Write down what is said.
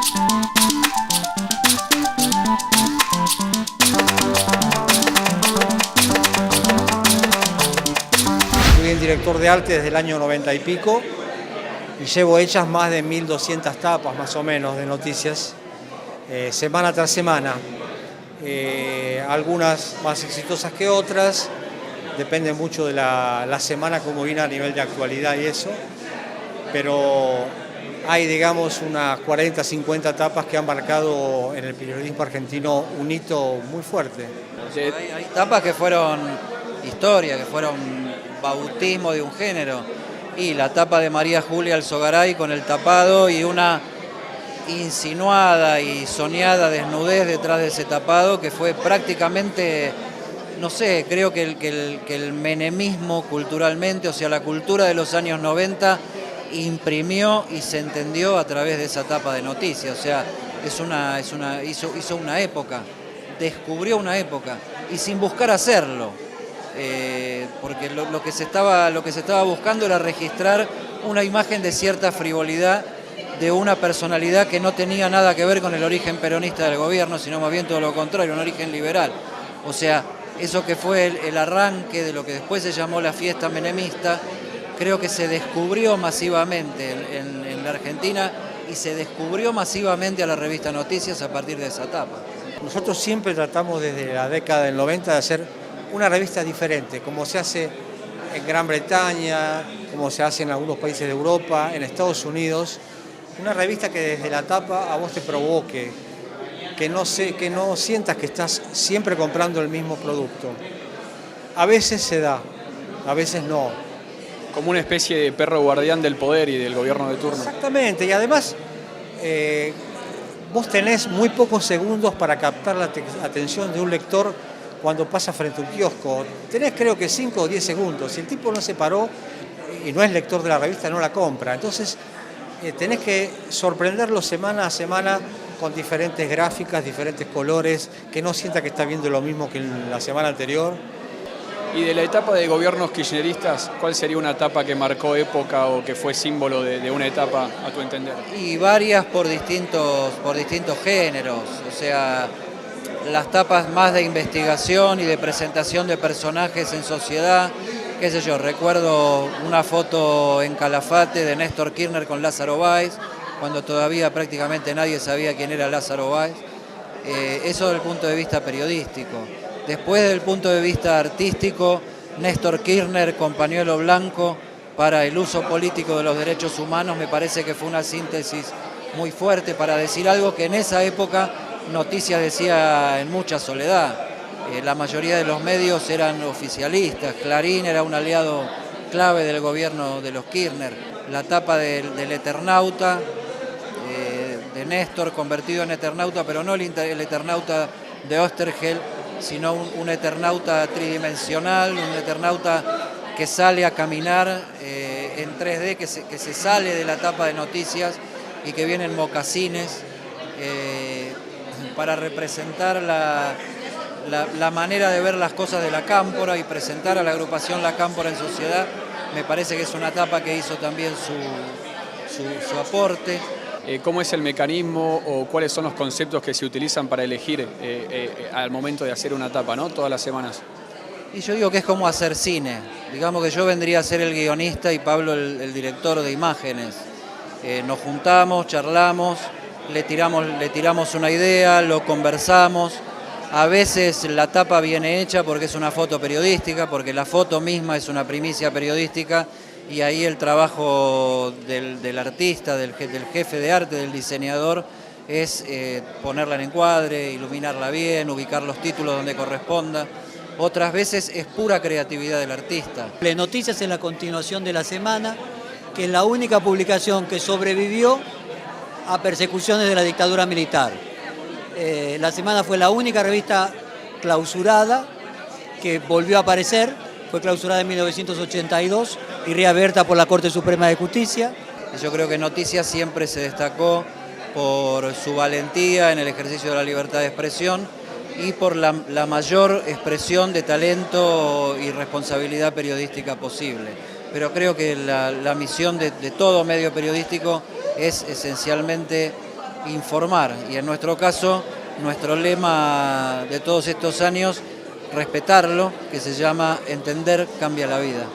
Soy el director de arte desde el año 90 y pico y llevo hechas más de 1200 tapas más o menos de noticias, semana tras semana. Algunas más exitosas que otras, depende mucho de la semana como viene a nivel de actualidad y eso, pero hay, digamos, unas 40, 50 tapas que han marcado en el periodismo argentino un hito muy fuerte. Hay tapas que fueron historia, que fueron bautismo de un género, y la tapa de María Julia Alzogaray con el tapado y una insinuada y soñada desnudez detrás de ese tapado que fue prácticamente, no sé, creo que el menemismo culturalmente, o sea, la cultura de los años 90 imprimió y se entendió a través de esa tapa de noticias, o sea, hizo una época, descubrió una época y sin buscar hacerlo, porque lo que se estaba buscando era registrar una imagen de cierta frivolidad de una personalidad que no tenía nada que ver con el origen peronista del gobierno, sino más bien todo lo contrario, un origen liberal. O sea, eso que fue el arranque de lo que después se llamó la fiesta menemista, creo que se descubrió masivamente en la Argentina y se descubrió masivamente a la revista Noticias a partir de esa etapa. Nosotros siempre tratamos desde la década del 90 de hacer una revista diferente, como se hace en Gran Bretaña, como se hace en algunos países de Europa, en Estados Unidos. Una revista que desde la tapa a vos te provoque, que no sientas que estás siempre comprando el mismo producto. A veces se da, a veces no. Como una especie de perro guardián del poder y del gobierno de turno. Exactamente, y además vos tenés muy pocos segundos para captar la atención de un lector cuando pasa frente a un kiosco. Tenés creo que 5 o 10 segundos. Si el tipo no se paró y no es lector de la revista, no la compra. Entonces tenés que sorprenderlo semana a semana con diferentes gráficas, diferentes colores, que no sienta que está viendo lo mismo que la semana anterior. Y de la etapa de gobiernos kirchneristas, ¿cuál sería una etapa que marcó época o que fue símbolo de una etapa, a tu entender? Y varias por distintos géneros, o sea, las tapas más de investigación y de presentación de personajes en sociedad, qué sé yo, recuerdo una foto en Calafate de Néstor Kirchner con Lázaro Báez, cuando todavía prácticamente nadie sabía quién era Lázaro Báez. Eso desde el punto de vista periodístico. Después, desde el punto de vista artístico, Néstor Kirchner con pañuelo blanco para el uso político de los derechos humanos, me parece que fue una síntesis muy fuerte para decir algo que en esa época Noticias decía en mucha soledad. La mayoría de los medios eran oficialistas, Clarín era un aliado clave del gobierno de los Kirchner. La tapa del Eternauta, de Néstor convertido en Eternauta, pero no el Eternauta de Oesterheld, sino un Eternauta tridimensional, un Eternauta que sale a caminar en 3D, que se sale de la tapa de Noticias y que viene en mocasines para representar la manera de ver las cosas de la Cámpora y presentar a la agrupación La Cámpora en sociedad. Me parece que es una etapa que hizo también su aporte. ¿Cómo es el mecanismo o cuáles son los conceptos que se utilizan para elegir al momento de hacer una etapa, ¿no? Todas las semanas? Y yo digo que es como hacer cine. Digamos que yo vendría a ser el guionista y Pablo el director de imágenes. Nos juntamos, charlamos, le tiramos una idea, lo conversamos. A veces la tapa viene hecha porque es una foto periodística, porque la foto misma es una primicia periodística y ahí el trabajo del artista, del jefe de arte, del diseñador, es ponerla en encuadre, iluminarla bien, ubicar los títulos donde corresponda. Otras veces es pura creatividad del artista. Noticias es la continuación de La Semana, que es la única publicación que sobrevivió a persecuciones de la dictadura militar. La Semana fue la única revista clausurada que volvió a aparecer, fue clausurada en 1982 y reabierta por la Corte Suprema de Justicia. Yo creo que Noticias siempre se destacó por su valentía en el ejercicio de la libertad de expresión y por la mayor expresión de talento y responsabilidad periodística posible. Pero creo que la misión de todo medio periodístico es esencialmente informar. Y en nuestro caso, nuestro lema de todos estos años, respetarlo, que se llama Entender cambia la vida.